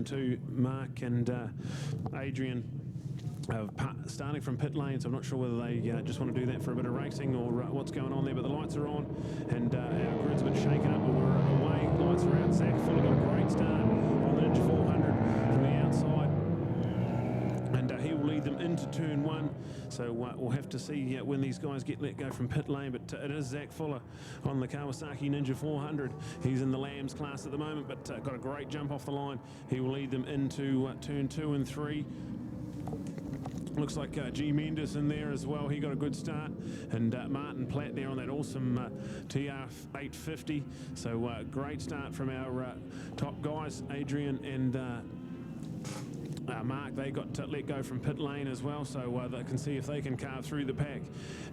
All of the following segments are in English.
to Mark and Adrian. Starting from pit lane, so I'm not sure whether they just want to do that for a bit of racing or what's going on there, but the lights are on and our grid's a bit shaken up, but we're away, lights are out. Zach Fuller got a great start on the Ninja 400 from the outside, and he will lead them into turn one, so we'll have to see when these guys get let go from pit lane, but it is Zach Fuller on the Kawasaki Ninja 400. He's in the Lambs class at the moment, but got a great jump off the line. He will lead them into turn 2 and 3. Looks like G. Mendes in there as well. He got a good start. And Martin Platt there on that awesome TR 850. So great start from our top guys, Adrian and Mark. They got let go from pit lane as well. So they can see if they can carve through the pack.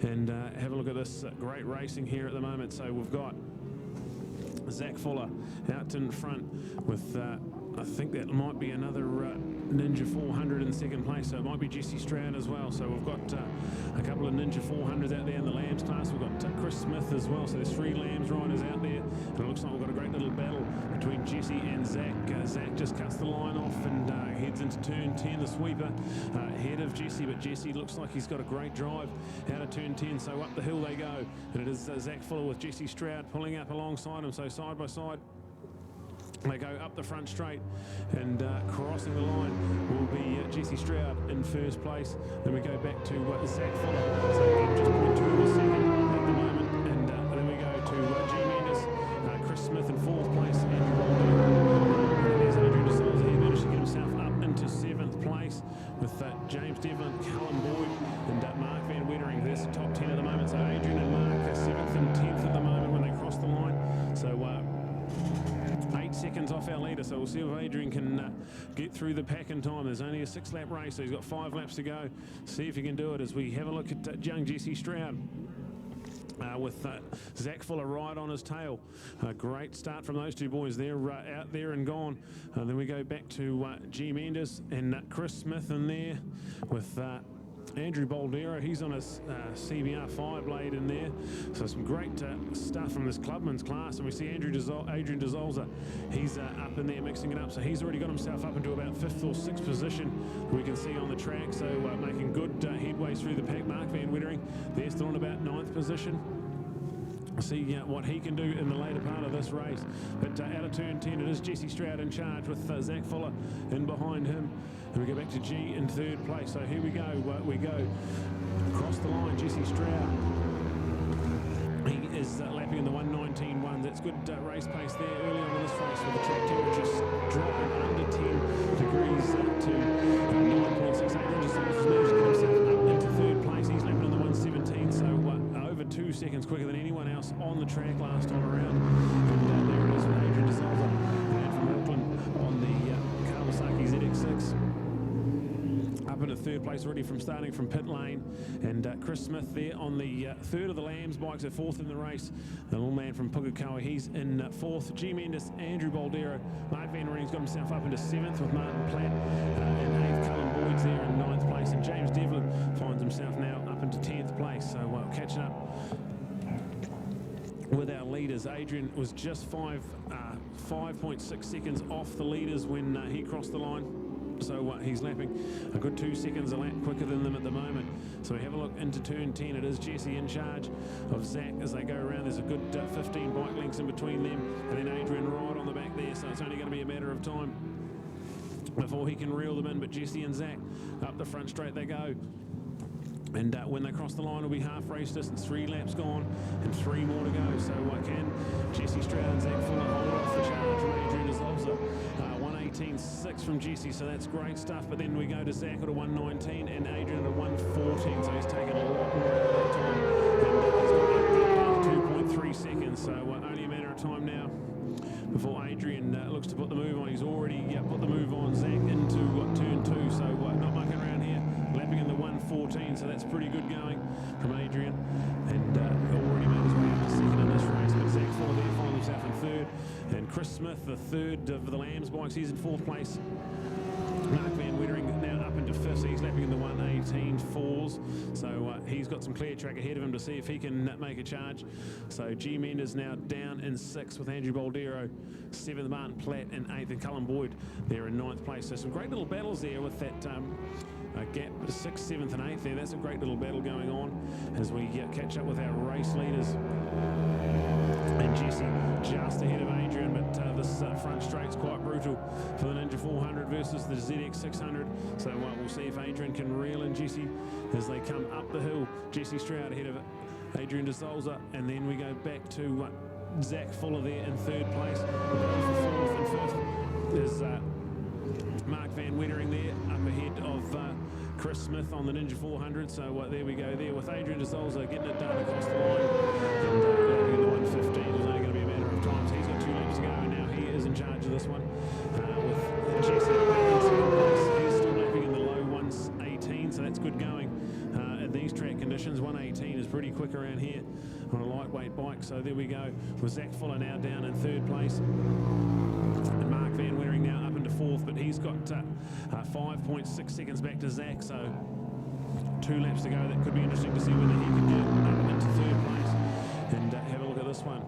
And have a look at this great racing here at the moment. So we've got Zach Fuller out in front with I think that might be another Ninja 400 in second place, so it might be Jesse Stroud as well. So we've got a couple of Ninja 400s out there in the Lambs class. We've got Chris Smith as well, so there's 3 Lambs riders out there. And it looks like we've got a great little battle between Jesse and Zach. Zach just cuts the line off and heads into turn 10, the sweeper, ahead of Jesse, but Jesse looks like he's got a great drive out of turn 10, so up the hill they go. And it is Zach Fuller with Jesse Stroud pulling up alongside him, so side by side. They go up the front straight, and crossing the line will be Jesse Stroud in first place. Then we go back to Zach Fuller, so just 0.2 of a second at the moment, and then we go to G. Mendes, Chris Smith in fourth place, Andrew Bolden. There's Adrian de Souza. He managed to get himself up into 7th place with James Devlin, Callum Boyd, and Mark Van Wettering. There's the top 10 at the moment. So Adrian and Mark are 7th and 10th at the moment when they cross the line. So 8 seconds off our leader, so we'll see if Adrian can get through the pack in time. There's only a 6-lap race, so he's got 5 laps to go. See if he can do it as we have a look at young Jesse Stroud. With Zach Fuller right on his tail. A great start from those two boys. They're out there and gone. Then we go back to G. Mendes and Chris Smith in there with Andrew Boldero. He's on a CBR 5-blade in there. So some great stuff from this clubman's class. And we see Adrian de Souza. He's up in there mixing it up. So he's already got himself up into about 5th or 6th position we can see on the track. So making good headway through the pack. Mark Van Wettering, they're still in about 9th position. See what he can do in the later part of this race. But out of turn 10, it is Jesse Stroud in charge with Zach Fuller in behind him. And we go back to G in 3rd place. So here we go. We go across the line, Jesse Stroud. He is lapping in the 1:19.1. That's good race pace there early on in this race with the track temperature dropping under 10 degrees to 9.68 inches. So he's managed to get himself up into 3rd place. He's lapping in the 1:17, so over 2 seconds quicker than anyone else on the track last time around. And there it is with Adrian de Souza, man from Auckland on the Kawasaki ZX6. Up into 3rd place already from starting from pit lane, and Chris Smith there on the 3rd of the Lambs bikes, at 4th in the race. The little man from Pukekohe, he's in 4th. G. Mendes, Andrew Boldero, Mark Van Wetering's got himself up into 7th with Martin Platt, and 8th Callum Boyd's there in 9th place, and James Devlin finds himself now up into 10th place. So catching up with our leaders. Adrian was just 5.6 seconds off the leaders when he crossed the line. So he's lapping a good 2 seconds a lap quicker than them at the moment. So we have a look into turn 10. It is Jesse in charge of Zach as they go around. There's a good 15 bike lengths in between them. And then Adrian right on the back there. So it's only going to be a matter of time before he can reel them in. But Jesse and Zach up the front straight they go. And when they cross the line, it'll be half race distance, 3 laps gone and 3 more to go. So can Jesse Stroud and Zach Fuller hold off the charge from Adrian de Souza? 1:18.6 from Jesse, so that's great stuff. But then we go to Zach at a 1:19 and Adrian at a 1:14, so he's taken a lot more of that time. And he's got 2.3 seconds, so only a matter of time now before Adrian looks to put the move on. He's already put the move on Zach into turn 2, so not mucking around here. Lapping in the 1:14, so that's pretty good going from Adrian, and already made his way up to 2nd in this race. But Zach Fuller there finds himself in 3rd, and Chris Smith, the 3rd of the Lambs bikes, he's in 4th place. Mark Van Wettering now now up into fifth, so he's lapping in the 1:18.4s. So he's got some clear track ahead of him to see if he can make a charge. So G-Men is now down in sixth with Andrew Baldero, seventh Martin Platt in eighth, and Cullen Boyd there in ninth place. So some great little battles there with that gap, sixth, seventh and eighth there. That's a great little battle going on as we catch up with our race leaders. And Jesse just ahead of Adrian, but this front straight's quite brutal for the Ninja 400 versus the ZX 600. So we'll see if Adrian can reel in Jesse as they come up the hill. Jesse Stroud ahead of Adrian de Souza, and then we go back to Zach Fuller there in third place. For fourth and fifth is Mark Van Wettering there up ahead of Chris Smith on the Ninja 400. So there we go there with Adrian de Souza getting it done across the line. And lapping in the 1:15. It was only going to be a matter of time. So he's got 2 laps to go, and now he is in charge of this one. With Jesse back in second place. He's still lapping in the low 1:18, so that's good going at these track conditions. 1:18 is pretty quick around here on a lightweight bike. So there we go with Zach Fuller now down in third place. And Mark Van Wettering now up into fourth, but he's got 5.6 seconds back to Zach, so 2 laps to go. That could be interesting to see whether he can get up into third place. And have a look at this one.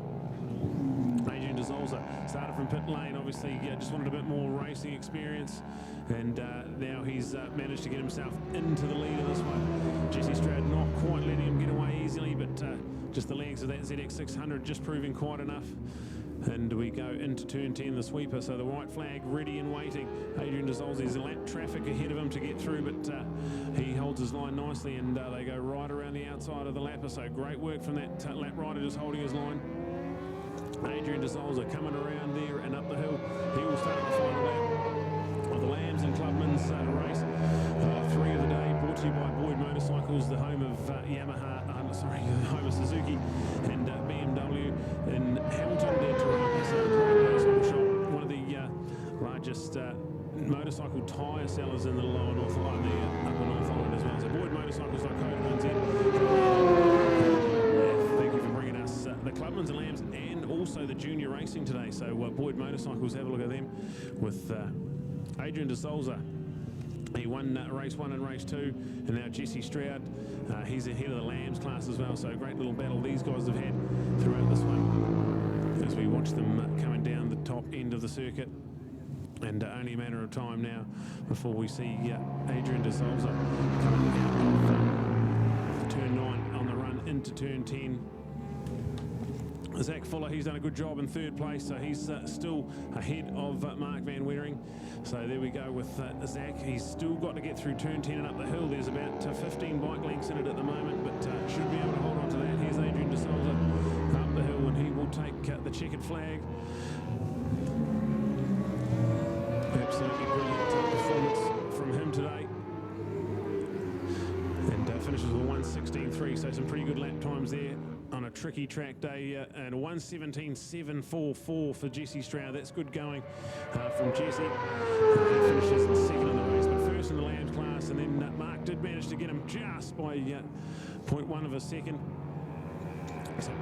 Adrian de Souza started from pit lane, obviously just wanted a bit more racing experience, and now he's managed to get himself into the lead of this one. Jesse Stroud not quite letting him get away easily, but just the legs of that ZX 600 just proving quite enough. And we go into turn 10, the sweeper, so the white flag ready and waiting. Adrian de Souza, there's a lap traffic ahead of him to get through, but he holds his line nicely, and they go right around the outside of the lapper, so great work from that lap rider just holding his line. Adrian de Souza coming around there and up the hill. He will start the final lap of the Lambs and Clubman's race. 3 of the day, brought to you by Boyd Motorcycles, the home of the home of Suzuki and BMW in Hamilton. Their Toronto motorcycle shop, one of the largest motorcycle tyre sellers in the lower North Island, the upper North Island as well. So Boyd Motorcycles.co.nz. Thank you for bringing us the Clubmans and Lambs and also the junior racing today. So Boyd Motorcycles, have a look at them with Adrian de Souza. He won race 1 and race 2, and now Jesse Stroud, he's ahead of the Lambs class as well. So great little battle these guys have had throughout this one as we watch them coming down the top end of the circuit. And only a matter of time now before we see Adrian de Souza coming out of turn 9 on the run into turn 10. Zach Fuller, he's done a good job in third place, so he's still ahead of Mark Van Wettering. So there we go with Zach. He's still got to get through turn 10 and up the hill. There's about 15 bike lengths in it at the moment, but should be able to hold on to that. Here's Adrian de Souza up the hill, and he will take the checkered flag. Absolutely brilliant performance from him today. And finishes with a 1:16.3, so some pretty good lap times there on a tricky track day, and a 1:17.744 for Jesse Stroud. That's good going from Jesse. He finishes in second in the race, but first in the Lambs class, and then Mark did manage to get him just by 0.1 of a second. So